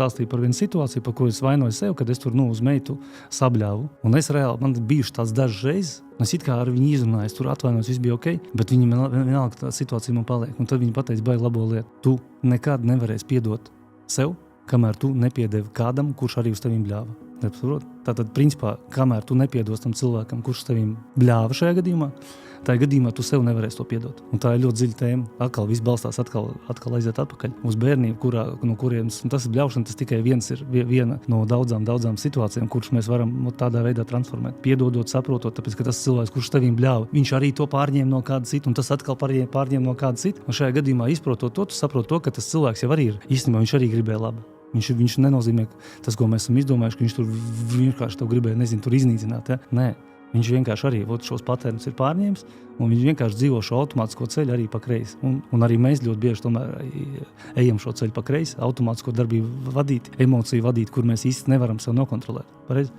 stāstīju par vienu situāciju, par ko es vainoju sev, kad es tur uz meitu sabļāvu. Un es reāli, man bijuši tāds dažas reizes, es it kā ar viņu izrunāju, es tur atvainojos, viss bija ok, bet viņi vienalga tā situācija man paliek. Un tad viņi pateica baigi labo lietu. Tu nekad nevarēsi piedot sev, kamēr tu nepiedevi kādam, kurš arī uz tevīm bļāva. Tātad, principā, kamēr tu nepiedos tam cilvēkam, kurš uz tevīm bļāva šajā gadījumā, tajā gadījumā tu sev nevarēsi to piedot. Un tā ir ļoti dziļa tēma. Atkal viss balstās atkal aiziet atpakaļ uz bērnību, no kurienes, un tas ir bļaušana, tas tikai viena no daudzām situācijām, kuras mēs varam tādā veidā transformēt. Piedodot, saprotot, tāpēc, ka tas cilvēks, kurš tevīm bļāva, viņš arī to pārņēma no kāda cita, un tas atkal pārņēma no kāda cita. Un šajā gadījumā izprotot to, tu saproti to, ka tas cilvēks jau arī ir, īstenībā viņš arī gribēja labi. Viņš nenozīmē tas, ko mēs esam izdomājuši, ka viņš tur vienkārši tev gribēja, tur iznīcināt. Ja? Nē, viņš vienkārši arī šos patērnus ir pārņēmis, un viņš vienkārši dzīvo šo automātisko ceļu arī pa kreisi. Un arī mēs ļoti bieži tomēr ejam šo ceļu pa kreisi, automātisko darbību vadīt, emociju vadīt, kur mēs īsti nevaram sev nokontrolēt. Pareizi?